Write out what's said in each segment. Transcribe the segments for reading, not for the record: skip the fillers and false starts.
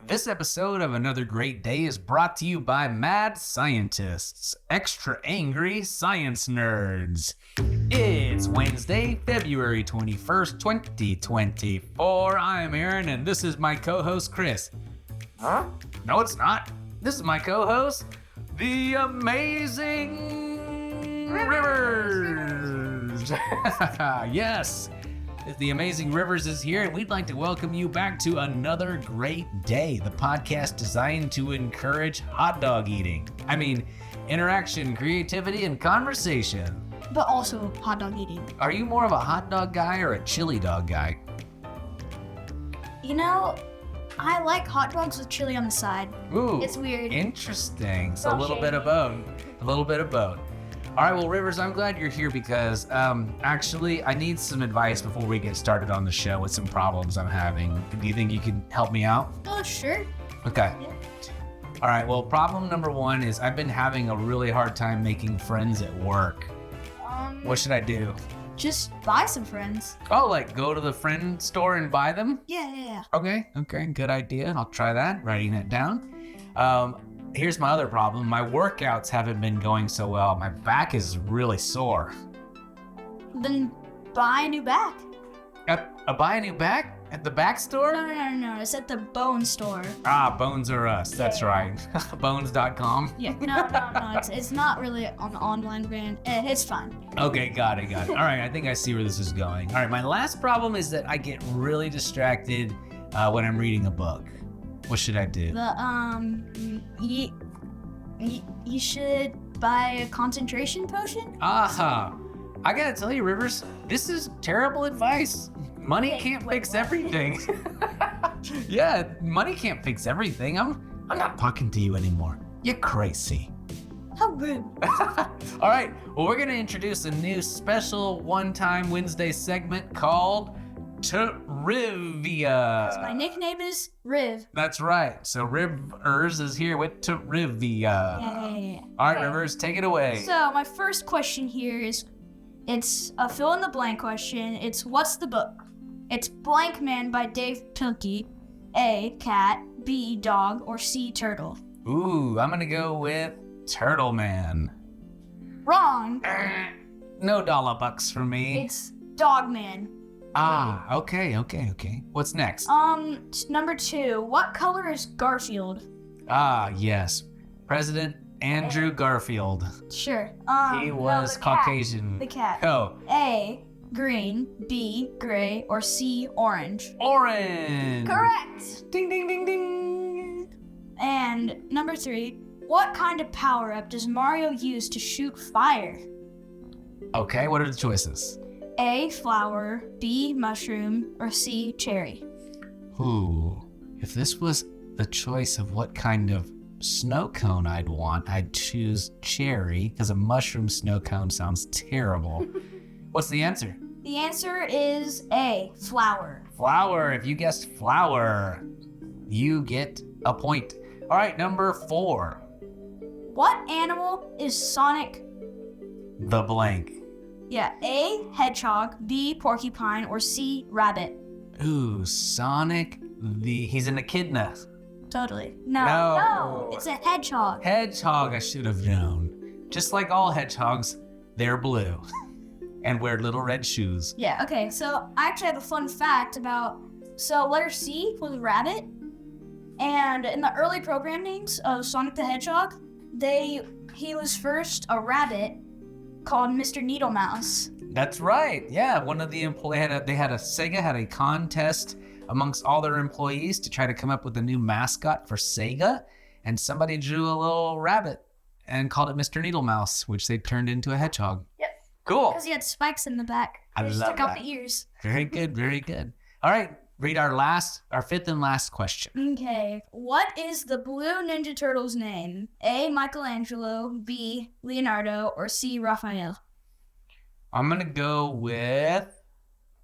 This episode of Another Great Day is brought to you by Mad Scientists, extra angry science nerds. It's Wednesday, February 21st, 2024. I'm Aaron, and this is my co-host, Chris. Huh? No, it's not. This is my co-host, the amazing Rivers. Yes. The Amazing Rivers is here, and we'd like to welcome you back to Another Great Day, the podcast designed to encourage hot dog eating. I mean, interaction, creativity, and conversation. But also hot dog eating. Are you more of a hot dog guy or a chili dog guy? You know, I like hot dogs with chili on the side. Ooh, It's weird. Interesting. So a little Okay. bit of both. A little bit of both. All right, well, Rivers, I'm glad you're here because actually I need some advice before we get started on the show with some problems I'm having. Do you think you can help me out? Oh, sure. Okay. Yeah. All right, well, problem number one is I've been having a really hard time making friends at work. What should I do? Just buy some friends. Oh, like go to the friend store and buy them? Yeah. Okay, good idea. I'll try that, writing it down. Here's my other problem. My workouts haven't been going so well. My back is really sore. Then buy a new back. Buy a new back? At the back store? No. It's at the bone store. Ah, Bones Are Us. That's right. Bones.com. Yeah. No. It's not really an online brand. It's fine. Okay, got it. All right, I think I see where this is going. All right, my last problem is that I get really distracted when I'm reading a book. What should I do? You should buy a concentration potion. Aha! I gotta tell you, Rivers, this is terrible advice. Money can't fix everything. Yeah, money can't fix everything. I'm not talking to you anymore. You're crazy. How rude. All right, well, we're gonna introduce a new special one-time Wednesday segment called Trivia. My nickname is Riv. That's right. So Rivers is here with Trivia. Yeah. All right, Okay. Rivers, take it away. So my first question here is, it's a fill in the blank question. It's what's the book? It's Blank Man by Dave Pilkey. A, cat, B, dog, or C, turtle. Ooh, I'm gonna go with Turtle Man. Wrong. No dollar bucks for me. It's Dog Man. Ah, okay. What's next? Number 2. What color is Garfield? Ah, yes. President Andrew Garfield. Sure. He was the cat. Caucasian. The cat. Oh, A, green, B, gray, or C, orange. orange. Correct. Ding, ding, ding, ding. And number 3. What kind of power-up does Mario use to shoot fire? Okay, what are the choices? A, flower, B, mushroom, or C, cherry. Ooh, if this was the choice of what kind of snow cone I'd want, I'd choose cherry, because a mushroom snow cone sounds terrible. What's the answer? The answer is A, flower. Flower. If you guessed flower, you get a point. All right, number 4. What animal is Sonic? The blank. Yeah, A, hedgehog, B, porcupine, or C, rabbit. Ooh, Sonic. He's an echidna. Totally. No. No, it's a hedgehog. Hedgehog, I should have known. Just like all hedgehogs, they're blue and wear little red shoes. Yeah, okay, so I actually have a fun fact about, so letter C was rabbit, and in the early program names of Sonic the Hedgehog, he was first a rabbit called Mr. Needlemouse. That's right. Yeah, one of the Sega had a contest amongst all their employees to try to come up with a new mascot for Sega, and somebody drew a little rabbit and called it Mr. Needlemouse, which they turned into a hedgehog. Yep. Cool. Because he had spikes in the back. I They just love took out that. the ears. Very good. All right, read our fifth and last question. Okay, what is the blue Ninja Turtle's name? A, Michelangelo, B, Leonardo, or C, Raphael? I'm gonna go with.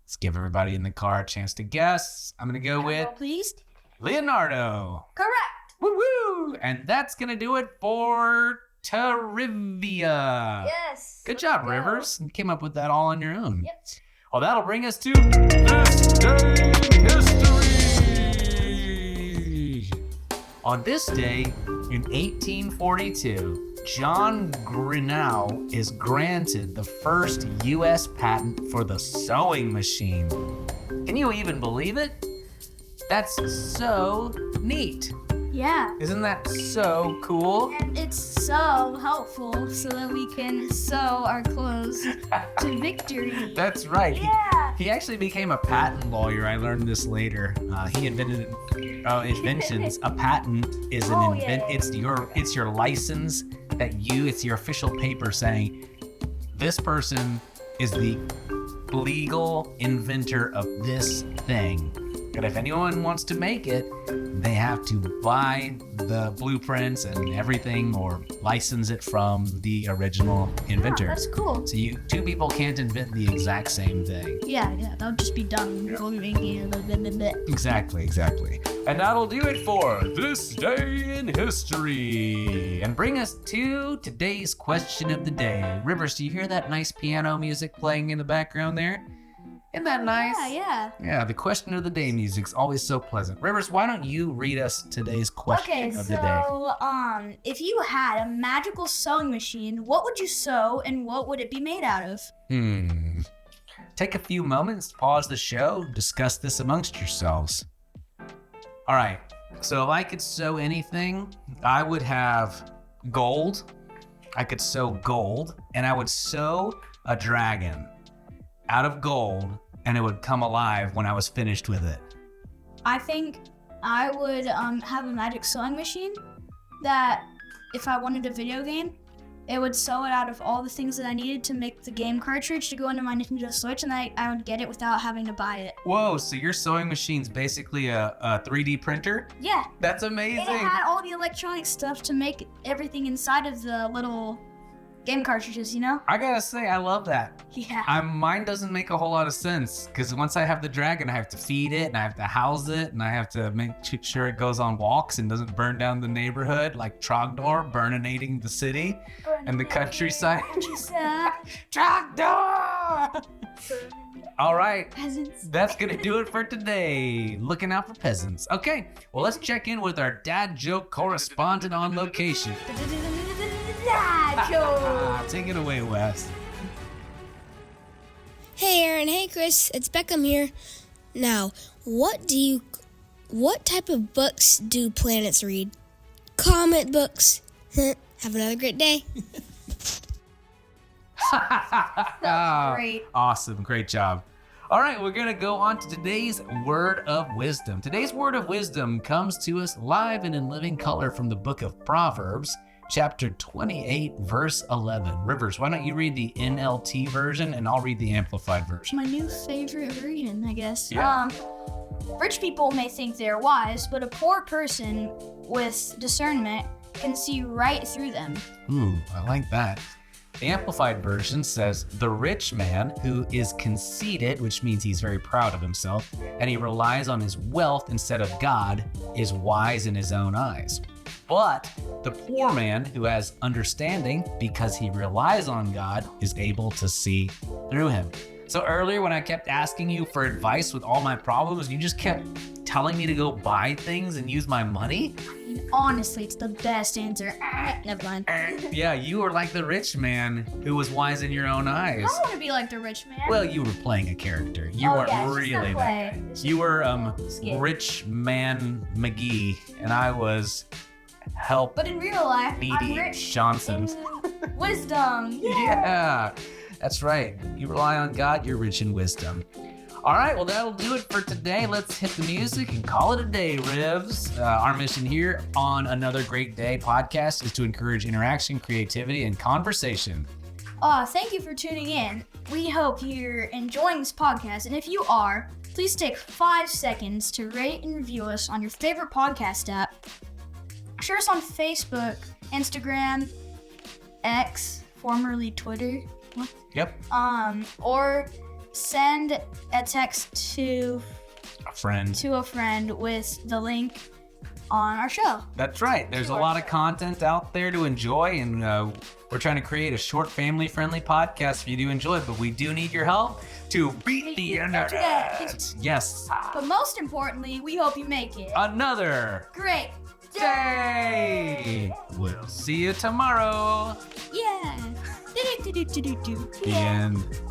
Let's give everybody in the car a chance to guess. I'm gonna go with Roll, please. Leonardo. Correct. Woo! And that's gonna do it for Trivia. Yes. Good job, Go. Rivers. You came up with that all on your own. Yep. Well, that'll bring us to this day in history. On this day in 1842, John Grinnell is granted the first U.S. patent for the sewing machine. Can you even believe it? That's so neat. Yeah. Isn't that so cool? And it's so helpful so that we can sew our clothes to victory. That's right. Yeah. He actually became a patent lawyer. I learned this later. He invented inventions. A patent is it's your license it's your official paper saying this person is the legal inventor of this thing. But if anyone wants to make it, they have to buy the blueprints and everything or license it from the original inventor. Yeah, that's cool. So two people can't invent the exact same thing. Yeah, that would just be dumb. Exactly. And that'll do it for This Day in History. And bring us to today's question of the day. Rivers, do you hear that nice piano music playing in the background there? Isn't that nice? Yeah. Yeah, the question of the day music's always so pleasant. Rivers, why don't you read us today's question of the day? Okay, if you had a magical sewing machine, what would you sew and what would it be made out of? Take a few moments, pause the show, discuss this amongst yourselves. All right, so if I could sew anything, I would have gold. I could sew gold, and I would sew a dragon out of gold, and it would come alive when I was finished with it. I think I would have a magic sewing machine that if I wanted a video game, it would sew it out of all the things that I needed to make the game cartridge to go into my Nintendo Switch, and I would get it without having to buy it. Whoa, so your sewing machine's basically a 3D printer? Yeah. That's amazing. It had all the electronic stuff to make everything inside of the little game cartridges, you know? I gotta say, I love that. Yeah. Mine doesn't make a whole lot of sense, because once I have the dragon, I have to feed it, and I have to house it, and I have to make sure it goes on walks and doesn't burn down the neighborhood like Trogdor, burninating the city and the countryside. Trogdor! All right, Peasants. that's gonna do it for today. Looking out for peasants. Okay, well, let's check in with our dad joke correspondent on location. Take it away, Wes. Hey Aaron, hey Chris, it's Beckham here. Now, what type of books do planets read? Comic books. Have another great day. Great. Awesome, great job. All right, we're gonna go on to today's word of wisdom. Today's word of wisdom comes to us live and in living color from the book of Proverbs, chapter 28, verse 11. Rivers, why don't you read the NLT version and I'll read the amplified version. My new favorite version, I guess. Yeah. Rich people may think they're wise, but a poor person with discernment can see right through them. Ooh, I like that. The amplified version says, the rich man who is conceited, which means he's very proud of himself, and he relies on his wealth instead of God, is wise in his own eyes. But the poor man who has understanding because he relies on God is able to see through him. So earlier when I kept asking you for advice with all my problems, you just kept telling me to go buy things and use my money? Honestly, it's the best answer. Never mind. Yeah, you were like the rich man who was wise in your own eyes. I want to be like the rich man. Well, you were playing a character. You weren't really that guy. You were Rich Man McGee, and I was Help. But in real life, I'm Needy rich Johnson. in wisdom. Yeah, that's right. You rely on God, you're rich in wisdom. All right, well, that'll do it for today. Let's hit the music and call it a day, Rivs. Our mission here on Another Great Day podcast is to encourage interaction, creativity, and conversation. Thank you for tuning in. We hope you're enjoying this podcast, and if you are, please take 5 seconds to rate and review us on your favorite podcast app. Share us on Facebook, Instagram, X, formerly Twitter. What? Yep. Or send a text to A friend with the link on our show. That's right. There's a lot of content out there to enjoy, and we're trying to create a short, family-friendly podcast for you to enjoy, but we do need your help to beat the internet. Yes. But most importantly, we hope you make it Another great day. Tuesday. We'll see you tomorrow. Yeah. The end.